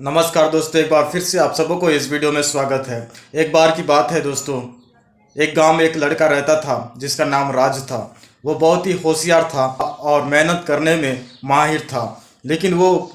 नमस्कार दोस्तों, एक बार फिर से आप सबों को इस वीडियो में स्वागत है। एक बार की बात है दोस्तों, एक गांव में एक लड़का रहता था जिसका नाम राज था। वो बहुत ही होशियार था और मेहनत करने में माहिर था, लेकिन वो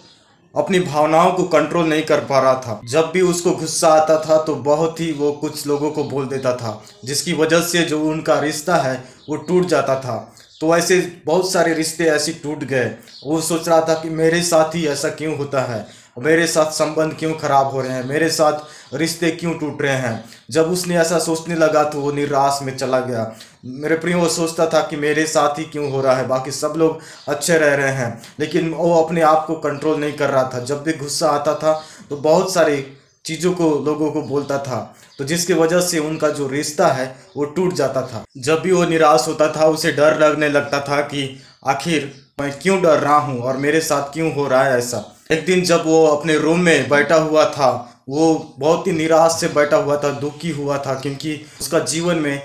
अपनी भावनाओं को कंट्रोल नहीं कर पा रहा था। जब भी उसको गुस्सा आता था तो बहुत ही वो कुछ लोगों को बोल देता था, जिसकी वजह से जो उनका रिश्ता है वो टूट जाता था। तो ऐसे बहुत सारे रिश्ते ऐसे टूट गए। वो सोच रहा था कि मेरे साथ ही ऐसा क्यों होता है, मेरे साथ संबंध क्यों खराब हो रहे हैं, मेरे साथ रिश्ते क्यों टूट रहे हैं। जब उसने ऐसा सोचने लगा तो वो निराश में चला गया। मेरे प्रिय, वो सोचता था कि मेरे साथ ही क्यों हो रहा है, बाकी सब लोग अच्छे रह रहे हैं, लेकिन वो अपने आप को कंट्रोल नहीं कर रहा था। जब भी गुस्सा आता था तो बहुत सारी चीज़ों को लोगों को बोलता था, तो जिसकी वजह से उनका जो रिश्ता है वो टूट जाता था। जब भी वो निराश होता था उसे डर लगने लगता था कि आखिर मैं क्यों डर रहा हूँ और मेरे साथ क्यों हो रहा है ऐसा। एक दिन जब वो अपने रूम में बैठा हुआ था, वो बहुत ही निराश से बैठा हुआ था, दुखी हुआ था, क्योंकि उसका जीवन में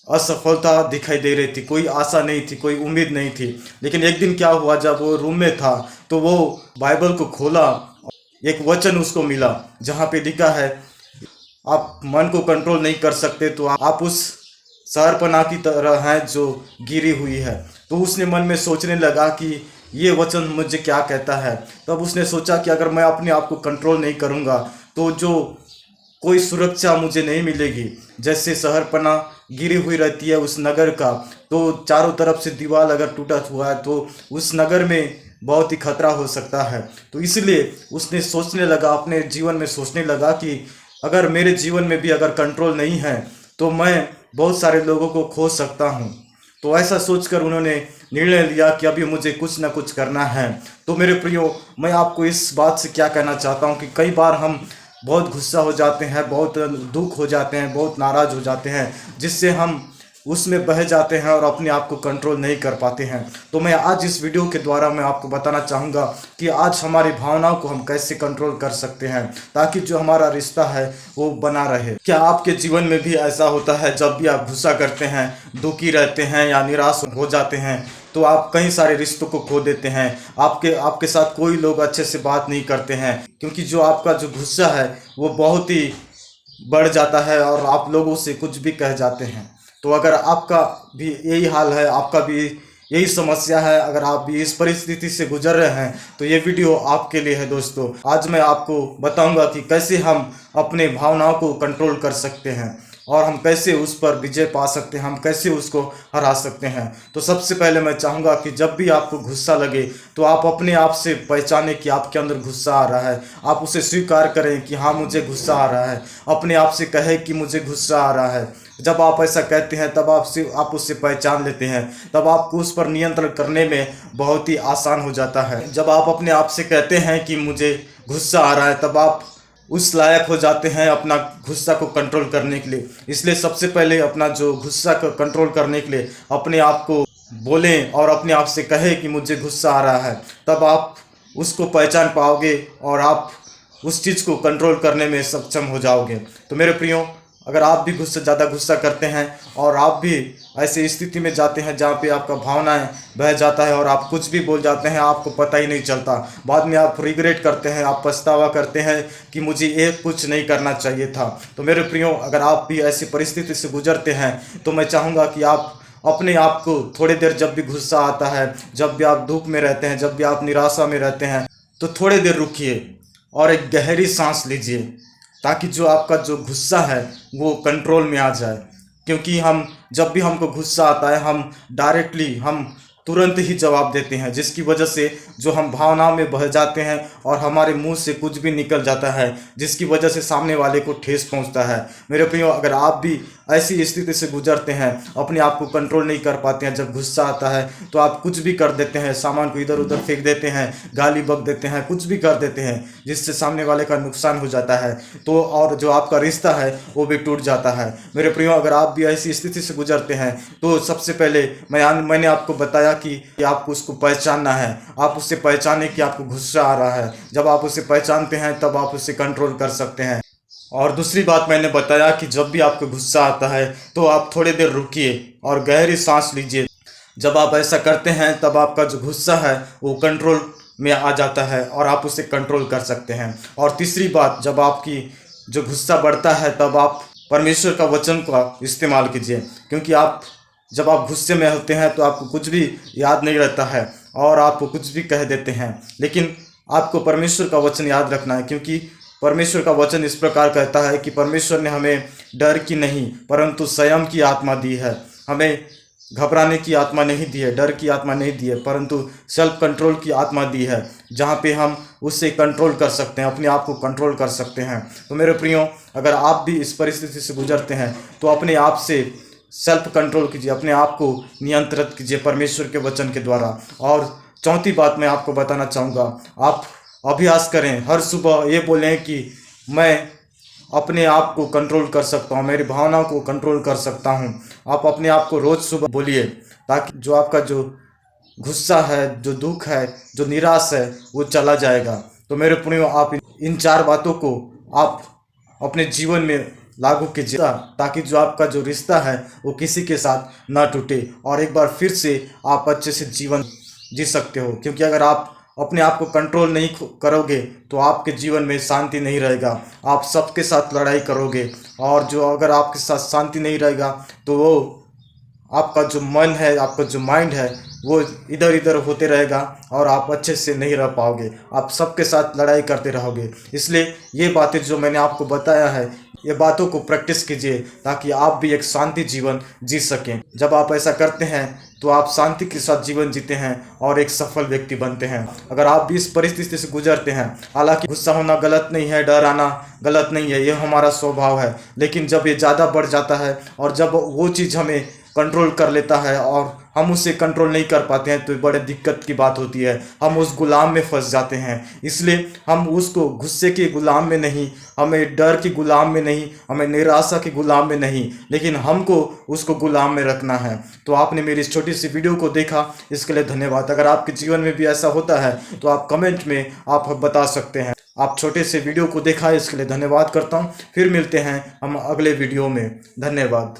असफलता दिखाई दे रही थी, कोई आशा नहीं थी, कोई उम्मीद नहीं थी। लेकिन एक दिन क्या हुआ, जब वो रूम में था तो वो बाइबल को खोला। एक वचन उसको मिला जहाँ पे लिखा है, आप मन को कंट्रोल नहीं कर सकते तो आप उस शहरपनाह की तरह हैं जो गिरी हुई है। तो उसने मन में सोचने लगा कि ये वचन मुझे क्या कहता है। तब उसने सोचा कि अगर मैं अपने आप को कंट्रोल नहीं करूँगा तो जो कोई सुरक्षा मुझे नहीं मिलेगी। जैसे शहरपनाह गिरी हुई रहती है उस नगर का, तो चारों तरफ से दीवार अगर टूटा हुआ है तो उस नगर में बहुत ही खतरा हो सकता है। तो इसलिए उसने सोचने लगा, अपने जीवन में सोचने लगा कि अगर मेरे जीवन में भी अगर कंट्रोल नहीं है तो मैं बहुत सारे लोगों को खो सकता हूँ। तो ऐसा सोचकर उन्होंने निर्णय लिया कि अभी मुझे कुछ ना कुछ करना है। तो मेरे प्रियो, मैं आपको इस बात से क्या कहना चाहता हूँ कि कई बार हम बहुत गुस्सा हो जाते हैं, बहुत दुख हो जाते हैं, बहुत नाराज़ हो जाते हैं, जिससे हम उसमें बह जाते हैं और अपने आप को कंट्रोल नहीं कर पाते हैं। तो मैं आज इस वीडियो के द्वारा मैं आपको बताना चाहूँगा कि आज हमारी भावनाओं को हम कैसे कंट्रोल कर सकते हैं, ताकि जो हमारा रिश्ता है वो बना रहे। क्या आपके जीवन में भी ऐसा होता है, जब भी आप गुस्सा करते हैं, दुखी रहते हैं या निराश हो जाते हैं, तो आप कई सारे रिश्तों को खो देते हैं। आपके आपके साथ कोई लोग अच्छे से बात नहीं करते हैं, क्योंकि जो आपका जो गुस्सा है वो बहुत ही बढ़ जाता है और आप लोगों से कुछ भी कह जाते हैं। तो अगर आपका भी यही हाल है, आपका भी यही समस्या है, अगर आप भी इस परिस्थिति से गुजर रहे हैं, तो ये वीडियो आपके लिए है दोस्तों। आज मैं आपको बताऊंगा कि कैसे हम अपने भावनाओं को कंट्रोल कर सकते हैं और हम कैसे उस पर विजय पा सकते हैं, हम कैसे उसको हरा सकते हैं। तो सबसे पहले मैं चाहूँगा कि जब भी आपको गुस्सा लगे तो आप अपने आप से पहचानें कि आपके अंदर गुस्सा आ रहा है। आप उसे स्वीकार करें कि हाँ, मुझे गुस्सा आ रहा है। अपने आप से कहें कि मुझे गुस्सा आ रहा है। जब आप ऐसा कहते हैं तब आप उससे पहचान लेते हैं, तब आपको उस पर नियंत्रण करने में बहुत ही आसान हो जाता है। जब आप अपने आप से कहते हैं कि मुझे गुस्सा आ रहा है, तब आप उस लायक हो जाते हैं अपना गुस्सा को कंट्रोल करने के लिए। इसलिए सबसे पहले अपना जो गुस्सा को कंट्रोल करने के लिए अपने आप को बोलें और अपने आप से कहें कि मुझे गुस्सा आ रहा है। तब आप उसको पहचान पाओगे और आप उस चीज़ को कंट्रोल करने में सक्षम हो जाओगे। तो मेरे प्रियो, अगर आप भी ज़्यादा गुस्सा करते हैं और आप भी ऐसी स्थिति में जाते हैं जहाँ पे आपका भावनाएं बह जाता है और आप कुछ भी बोल जाते हैं, आपको पता ही नहीं चलता, बाद में आप रिग्रेट करते हैं, आप पछतावा करते हैं कि मुझे ये कुछ नहीं करना चाहिए था। तो मेरे प्रियो, अगर आप भी ऐसी परिस्थिति से गुजरते हैं तो मैं चाहूँगा कि आप अपने आप को थोड़ी देर, जब भी गुस्सा आता है, जब भी आप दुख में रहते हैं, जब भी आप निराशा में रहते हैं, तो थोड़ी देर रुकिए और एक गहरी सांस लीजिए, ताकि जो आपका जो गुस्सा है वो कंट्रोल में आ जाए। क्योंकि हम जब भी हमको गुस्सा आता है हम डायरेक्टली हम तुरंत ही जवाब देते हैं, जिसकी वजह से जो हम भावनाओं में बह जाते हैं और हमारे मुंह से कुछ भी निकल जाता है, जिसकी वजह से सामने वाले को ठेस पहुंचता है। मेरे प्रियो, अगर आप भी ऐसी स्थिति से गुजरते हैं, अपने आप को कंट्रोल नहीं कर पाते हैं, जब गुस्सा आता है तो आप कुछ भी कर देते हैं, सामान को इधर उधर फेंक देते हैं, गाली बक देते हैं, कुछ भी कर देते हैं, जिससे सामने वाले का नुकसान हो जाता है, तो और जो आपका रिश्ता है वो भी टूट जाता है। मेरे प्रियो, अगर आप भी ऐसी स्थिति से गुजरते हैं तो सबसे पहले मैंने आपको बताया कि आपको उसको पहचानना है। आप उससे पहचाने कि आपको गुस्सा आ रहा है। जब आप उसे पहचानते हैं तब आप उसे कंट्रोल कर सकते हैं। और दूसरी बात मैंने बताया कि जब भी आपको गुस्सा आता है तो आप थोड़ी देर रुकिए और गहरी सांस लीजिए। जब आप ऐसा करते हैं तब आपका जो गुस्सा है वो कंट्रोल में आ जाता है और आप उसे कंट्रोल कर सकते हैं। और तीसरी बात, जब आपकी जो गुस्सा बढ़ता है तब आप परमेश्वर का वचन का इस्तेमाल कीजिए, क्योंकि जब आप गुस्से में होते हैं तो आपको कुछ भी याद नहीं रहता है और आप कुछ भी कह देते हैं। लेकिन आपको परमेश्वर का वचन याद रखना है, क्योंकि परमेश्वर का वचन इस प्रकार कहता है कि परमेश्वर ने हमें डर की नहीं परंतु संयम की आत्मा दी है। हमें घबराने की आत्मा नहीं दी है, डर की आत्मा नहीं दी है, परंतु सेल्फ कंट्रोल की आत्मा दी है, जहाँ पे हम उससे कंट्रोल कर सकते हैं, अपने आप को कंट्रोल कर सकते हैं। तो मेरे प्रियो, अगर आप भी इस परिस्थिति से गुजरते हैं तो अपने आप से सेल्फ कंट्रोल कीजिए, अपने आप को नियंत्रित कीजिए परमेश्वर के वचन के द्वारा। और चौथी बात मैं आपको बताना चाहूँगा, आप अभ्यास करें, हर सुबह ये बोलें कि मैं अपने आप को कंट्रोल कर सकता हूँ, मेरी भावनाओं को कंट्रोल कर सकता हूँ। आप अपने आप को रोज़ सुबह बोलिए, ताकि जो आपका जो गुस्सा है, जो दुख है, जो निराश है, वो चला जाएगा। तो मेरे प्रियो, आप इन 4 बातों को आप अपने जीवन में लागू कीजिए, ताकि जो आपका जो रिश्ता है वो किसी के साथ ना टूटे और एक बार फिर से आप अच्छे से जीवन जी सकते हो। क्योंकि अगर आप अपने आप को कंट्रोल नहीं करोगे तो आपके जीवन में शांति नहीं रहेगा, आप सबके साथ लड़ाई करोगे। और जो अगर आपके साथ शांति नहीं रहेगा तो वो आपका जो मन है, आपका जो माइंड है, वो इधर इधर होते रहेगा और आप अच्छे से नहीं रह पाओगे, आप सबके साथ लड़ाई करते रहोगे। इसलिए ये बातें जो मैंने आपको बताया है, ये बातों को प्रैक्टिस कीजिए, ताकि आप भी एक शांति जीवन जी सकें। जब आप ऐसा करते हैं तो आप शांति के साथ जीवन जीते हैं और एक सफल व्यक्ति बनते हैं। अगर आप भी इस परिस्थिति से गुजरते हैं, हालांकि गुस्सा होना गलत नहीं है, डर आना गलत नहीं है, ये हमारा स्वभाव है, लेकिन जब ये ज़्यादा बढ़ जाता है और जब वो चीज़ हमें कंट्रोल कर लेता है और हम उसे कंट्रोल नहीं कर पाते हैं तो बड़े दिक्कत की बात होती है, हम उस गुलाम में फंस जाते हैं। इसलिए हम उसको गुस्से के गुलाम में नहीं, हमें डर की गुलाम में नहीं, हमें निराशा के गुलाम में नहीं, लेकिन हमको उसको गुलाम में रखना है। तो आपने मेरी इस छोटी सी वीडियो को देखा, इसके लिए धन्यवाद। अगर आपके जीवन में भी ऐसा होता है तो आप कमेंट में आप बता सकते हैं। आप छोटे से वीडियो को देखा, इसके लिए धन्यवाद करता हूँ। फिर मिलते हैं हम अगले वीडियो में। धन्यवाद।